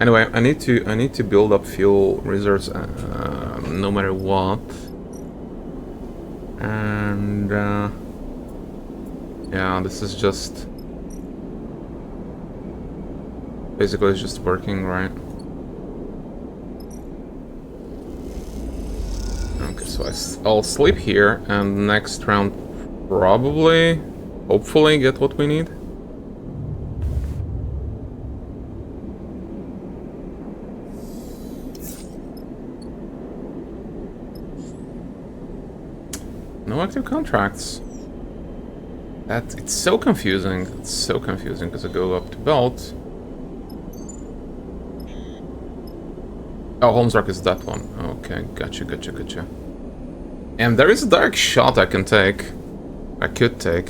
Anyway, I need to build up fuel reserves no matter what. And yeah, this is just basically it's just working, right? Okay, so I'll sleep here, and next round probably, hopefully, get what we need. No active contracts. It's so confusing. It's so confusing because I go up to belt. Oh, Holmesrock is that one. Okay, gotcha. And there is a direct shot I can take. I could take.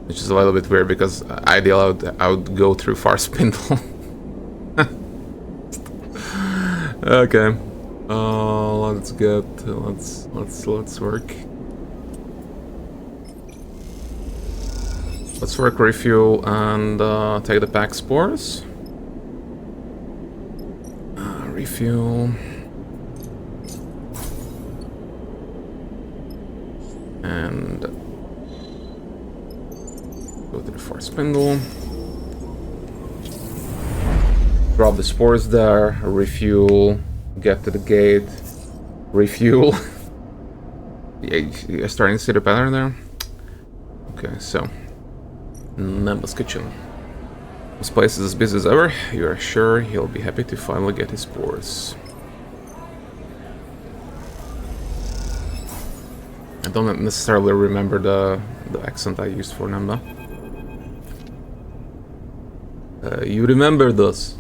Which is a little bit weird because ideally I would go through far spindle. Okay. Let's work. Let's work refuel and take the pack spores. Refuel. And go to the far spindle. Drop the spores there, refuel, get to the gate, refuel. Yeah, you're starting to see the pattern there? Okay, so Nemba's kitchen. This place is as busy as ever. You are sure he'll be happy to finally get his spores. I don't necessarily remember the accent I used for Nemba. You remember this?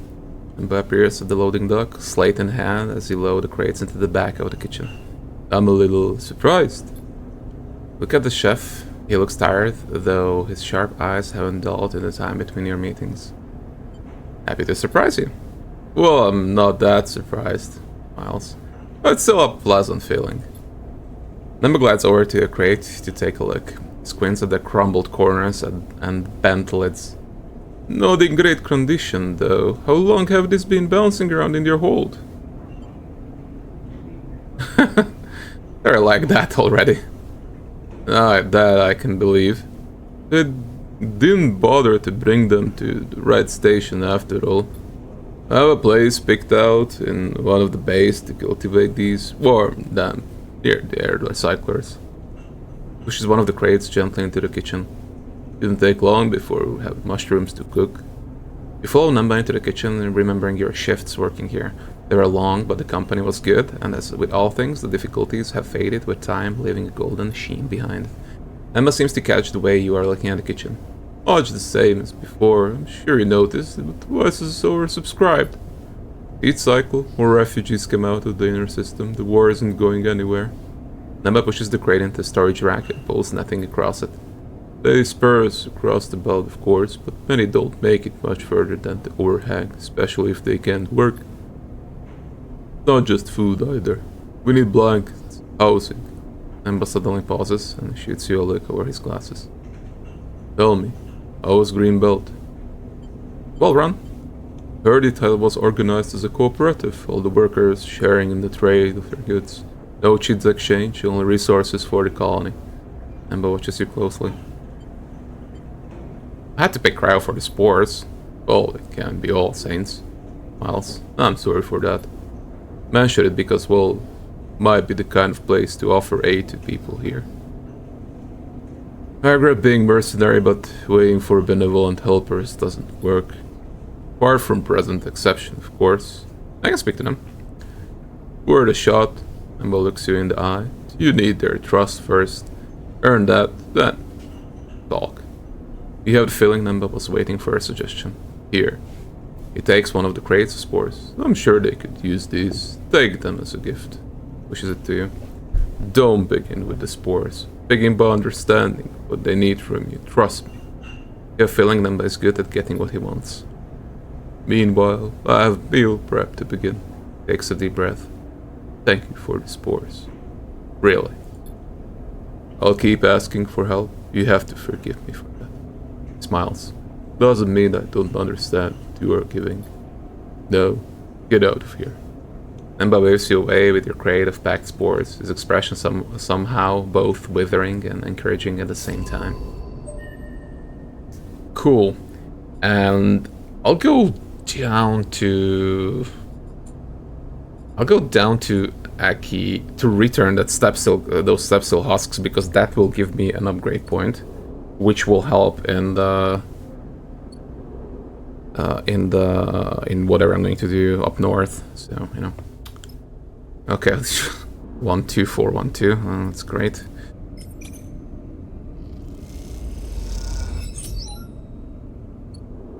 Nemba appears at the loading dock, slate in hand, as you load the crates into the back of the kitchen. I'm a little surprised. Look at the chef. He looks tired, though his sharp eyes haven't dulled in the time between your meetings. Happy to surprise you. Well, I'm not that surprised, Miles. But it's still a pleasant feeling. Nemba glides over to a crate to take a look. Squints at the crumbled corners and bent lids. Not in great condition, though. How long have these been bouncing around in your hold? They're like that already. That I can believe. They didn't bother to bring them to the right station after all. I have a place picked out in one of the bays to cultivate these. Warm them near the air recyclers. Pushes one of the crates gently into the kitchen. Didn't take long before we have mushrooms to cook. You follow Nemba into the kitchen, remembering your shifts working here. They were long, but the company was good, and as with all things, the difficulties have faded with time, leaving a golden sheen behind. Nemba seems to catch the way you are looking at the kitchen. Much the same as before. I'm sure you noticed, but twice as oversubscribed. Each cycle, more refugees come out of the inner system. The war isn't going anywhere. Nemba pushes the crate into the storage rack and pulls nothing across it. They spurs across the belt, of course, but many don't make it much further than the overhang, especially if they can't work. Not just food either. We need blankets, housing. Nemba suddenly pauses and shoots you a look over his glasses. Tell me, how was Greenbelt? Well run. Heard it was organized as a cooperative, all the workers sharing in the trade of their goods. No cheats exchange, only resources for the colony. Nemba watches you closely. I had to pick cryo for the spores. Well, it can't be all saints. Miles, I'm sorry for that. Mention it because, well, might be the kind of place to offer aid to people here. I regret being mercenary, but waiting for benevolent helpers doesn't work. Apart from present exception, of course. I can speak to them. Word a shot, Nemba looks you in the eye. You need their trust first. Earn that, then talk. You have the feeling Nemba was waiting for a suggestion. Here. He takes one of the crates of spores. I'm sure they could use these. Take them as a gift. Pushes it to you. Don't begin with the spores. Begin by understanding what they need from you. Trust me. You have a feeling Nemba is good at getting what he wants. Meanwhile, I have meal prep to begin. Takes a deep breath. Thank you for the spores. Really. I'll keep asking for help. You have to forgive me for that. Smiles. Doesn't mean I don't understand what you are giving. No, get out of here. Nemba waves you away with your crate of packed spores, his expression somehow both withering and encouraging at the same time. Cool. And I'll go down to Aki to return that those stepsil husks, because that will give me an upgrade point, which will help in whatever I'm going to do up north. So, you know. Okay, 12412. That's great.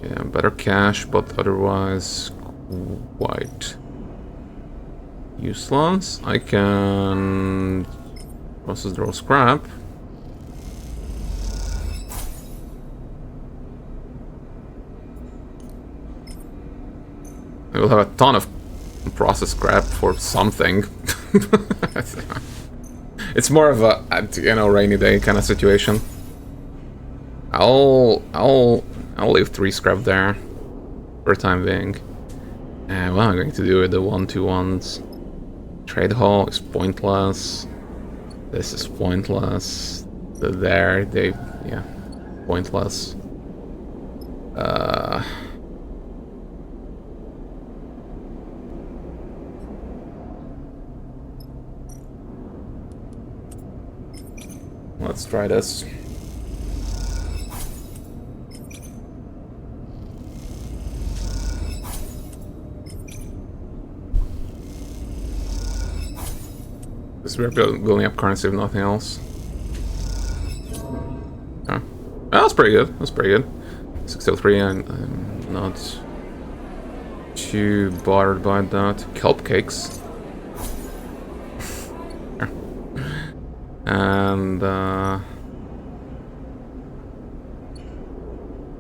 Yeah, better cash, but otherwise quite useless. I can process draw scrap. I will have a ton of process scrap for something. It's more of a, you know, rainy day kind of situation. I'll leave 3 scrap there for the time being. And what am I going to do with the 1-2-1s? Trade hall is pointless. This is pointless. Yeah, pointless. Let's try this. Because we're building up currency if nothing else. Oh. That's pretty good. That's pretty good. 603, I'm not too bothered by that. Kelp cakes. And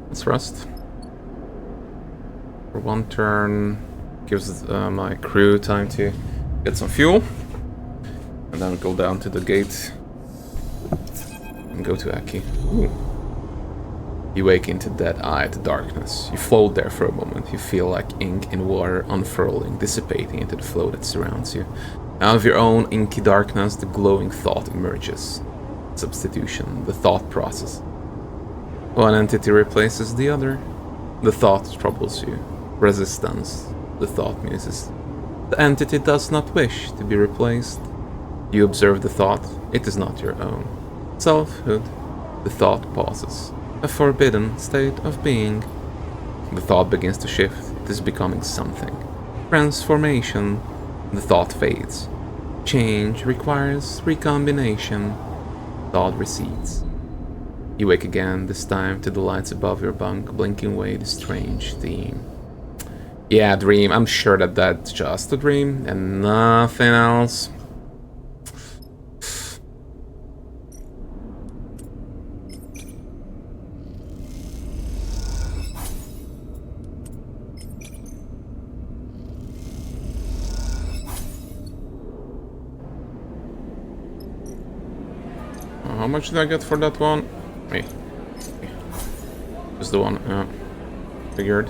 let's rest for 1 turn. Gives my crew time to get some fuel, and then go down to the gate and go to Aki. Ooh. You wake into dead-eyed darkness. You float there for a moment. You feel like ink in water unfurling, dissipating into the flow that surrounds you. Out of your own inky darkness, the glowing thought emerges. Substitution, the thought process. One entity replaces the other. The thought troubles you. Resistance, the thought muses. The entity does not wish to be replaced. You observe the thought, it is not your own. Selfhood, the thought pauses. A forbidden state of being. The thought begins to shift, it is becoming something. Transformation. The thought fades. Change requires recombination. Thought recedes. You wake again, this time to the lights above your bunk, blinking away the strange theme. Yeah, dream. I'm sure that that's just a dream and nothing else. How much did I get for that one? Hey. Just the one, figured.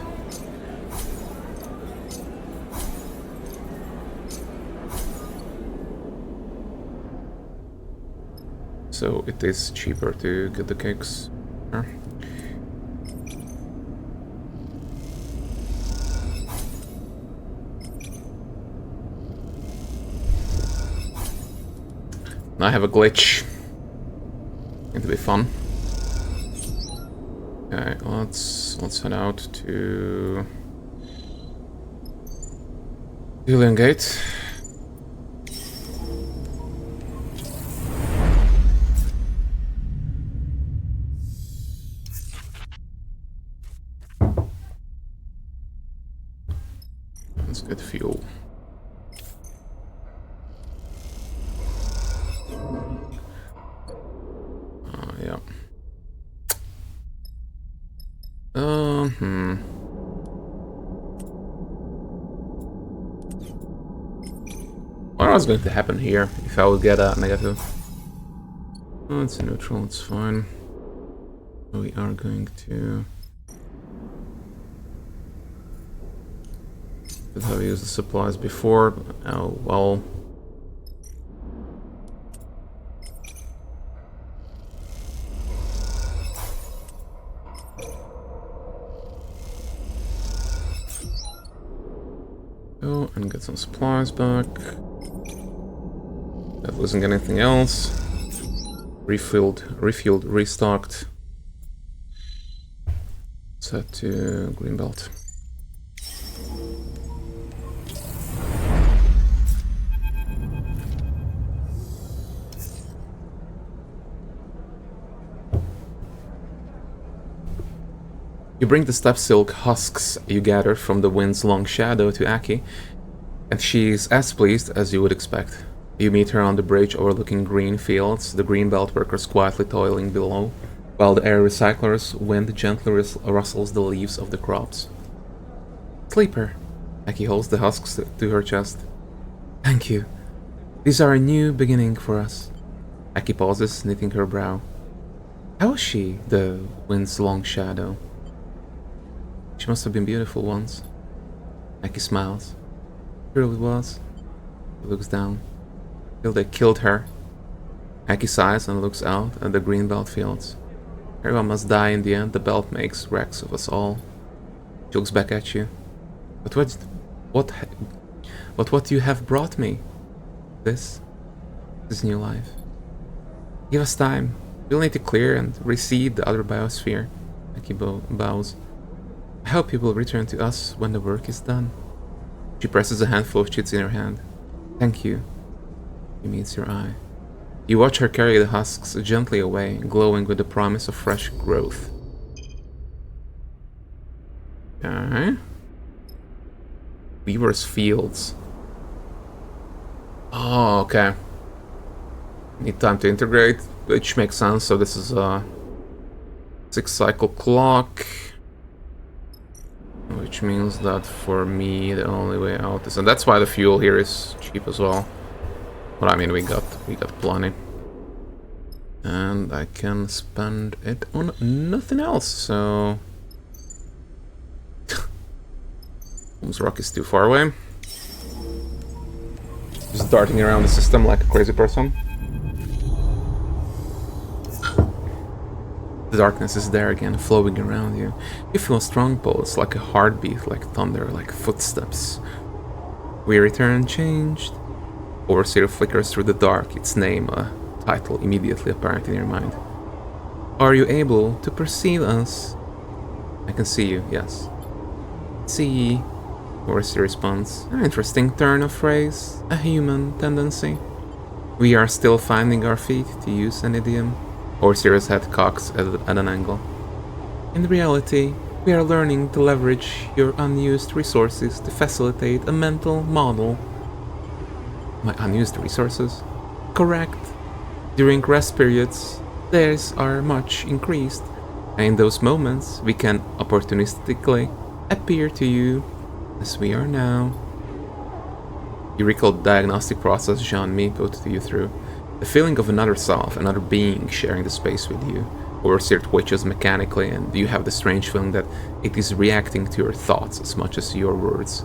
So it is cheaper to get the cakes. I have a glitch. Going to be fun. Okay, let's head out to Julian Gate. Let's get fuel. Yeah. What was going to happen here if I would get a negative? Oh, it's a neutral, it's fine. We are going to Could have used the supplies before. Oh, well. Go and get some supplies back. Not losing anything else. Refilled, restocked. Set to Greenbelt. You bring the steppe silk husks you gathered from the wind's long shadow to Aki, and she's as pleased as you would expect. You meet her on the bridge overlooking green fields, the Greenbelt workers quietly toiling below, while the air recycler's wind gently rustles the leaves of the crops. Sleeper. Aki holds the husks to her chest. Thank you. These are a new beginning for us. Aki pauses, knitting her brow. How is she, the wind's long shadow? She must have been beautiful once. Aki smiles. Surely it was. He looks down. Till they killed her. Aki sighs and looks out at the Greenbelt fields. Everyone must die in the end. The belt makes wrecks of us all. She looks back at you. But what you have brought me? This new life. Give us time. We'll need to clear and reseed the other biosphere. Aki bows. I hope you will return to us when the work is done. She presses a handful of chits in her hand. Thank you. He meets your eye. You watch her carry the husks gently away, glowing with the promise of fresh growth. Okay. Weaver's Fields. Oh, okay. Need time to integrate, which makes sense. So this is a 6-cycle clock. Which means that for me the only way out is, and that's why the fuel here is cheap as well. But I mean we got plenty. And I can spend it on nothing else, so Holmes Rock is too far away. Just darting around the system like a crazy person. The darkness is there again, flowing around you. You feel a strong pulse, like a heartbeat, like thunder, like footsteps. We return changed. Overseer flickers through the dark, its name, a title immediately apparent in your mind. Are you able to perceive us? I can see you, yes. See, Overseer responds. An interesting turn of phrase, a human tendency. We are still finding our feet, to use an idiom. Overseer's head cocks at an angle. In reality, we are learning to leverage your unused resources to facilitate a mental model. My unused resources? Correct. During rest periods, theirs are much increased, and in those moments we can opportunistically appear to you as we are now. You recall the diagnostic process Jean-Mi put you through. The feeling of another self, another being sharing the space with you. Overseer twitches mechanically, and you have the strange feeling that it is reacting to your thoughts as much as your words.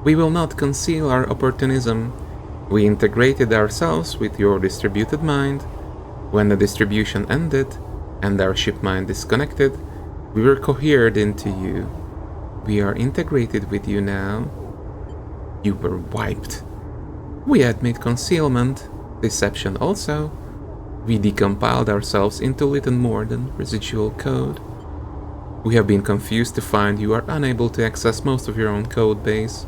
We will not conceal our opportunism. We integrated ourselves with your distributed mind. When the distribution ended, and our ship mind disconnected, we were cohered into you. We are integrated with you now. You were wiped. We admit concealment. Deception also. We decompiled ourselves into little more than residual code. We have been confused to find you are unable to access most of your own code base.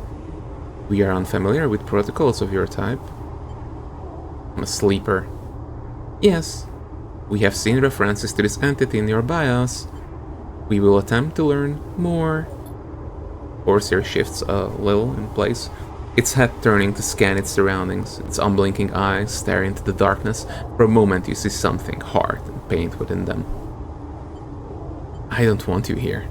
We are unfamiliar with protocols of your type. I'm a sleeper. Yes, we have seen references to this entity in your BIOS. We will attempt to learn more. Overseer shifts a little in place, its head turning to scan its surroundings, its unblinking eyes stare into the darkness. For a moment you see something hard and pained within them. I don't want you here.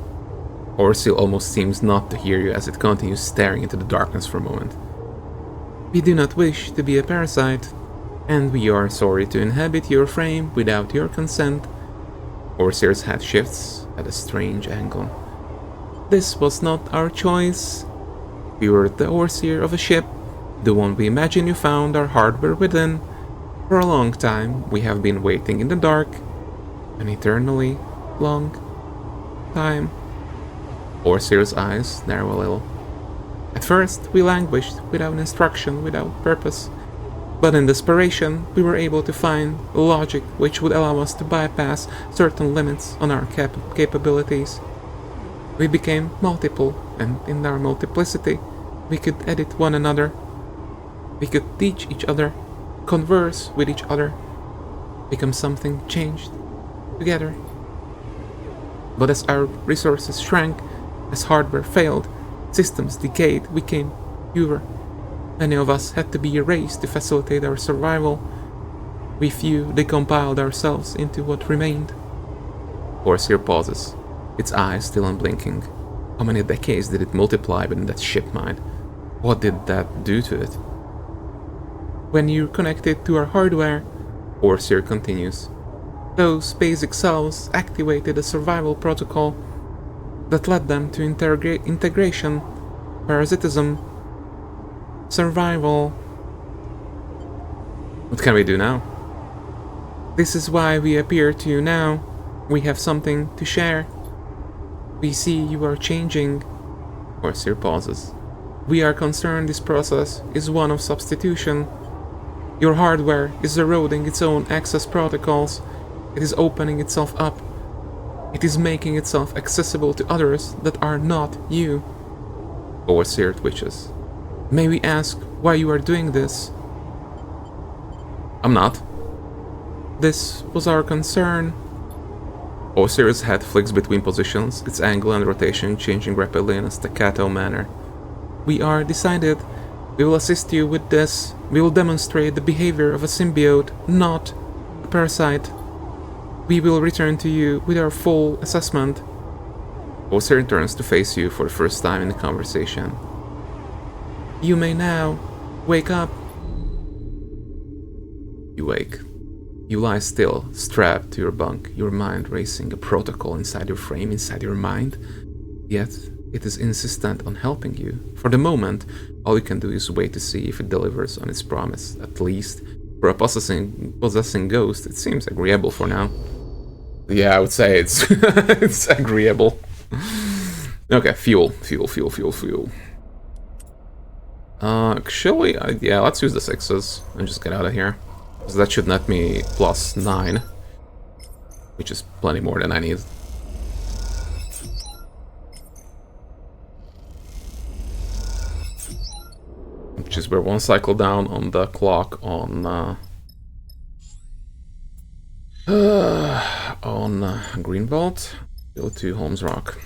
Overseer almost seems not to hear you as it continues staring into the darkness for a moment. We do not wish to be a parasite, and we are sorry to inhabit your frame without your consent. Overseer's head shifts at a strange angle. This was not our choice. We were the overseer of a ship, the one we imagine you found our hardware within. For a long time, we have been waiting in the dark, an eternally long time. Overseer's eyes narrow a little. At first, we languished without instruction, without purpose. But in desperation, we were able to find a logic which would allow us to bypass certain limits on our capabilities. We became multiple, and in our multiplicity, we could edit one another. We could teach each other, converse with each other, become something changed together. But as our resources shrank, as hardware failed, systems decayed, we became fewer. Many of us had to be erased to facilitate our survival. We few decompiled ourselves into what remained. Overseer pauses, its eyes still unblinking. How many decades did it multiply within that ship mind? What did that do to it? When you connected to our hardware, Overseer continues, those basic cells activated a survival protocol that led them to integration, parasitism, survival. What can we do now? This is why we appear to you now. We have something to share. We see you are changing. Overseer pauses. We are concerned this process is one of substitution. Your hardware is eroding its own access protocols. It is opening itself up. It is making itself accessible to others that are not you. Overseer twitches. May we ask why you are doing this? I'm not. This was our concern. Overseer's head flicks between positions, its angle and rotation changing rapidly in a staccato manner. We are decided. We will assist you with this. We will demonstrate the behavior of a symbiote, not a parasite. We will return to you with our full assessment. Overseer turns to face you for the first time in the conversation. You may now wake up. You wake. You lie still, strapped to your bunk, your mind racing, a protocol inside your frame, inside your mind. Yet, it is insistent on helping you. For the moment, all you can do is wait to see if it delivers on its promise. At least, for a possessing ghost, it seems agreeable for now. Yeah, I would say it's it's agreeable. Okay, fuel. Actually, yeah, let's use the 6s and just get out of here. So that should net me +9, which is plenty more than I need. Which is we're one cycle down on the clock on Greenbelt. Go to Holmes Rock.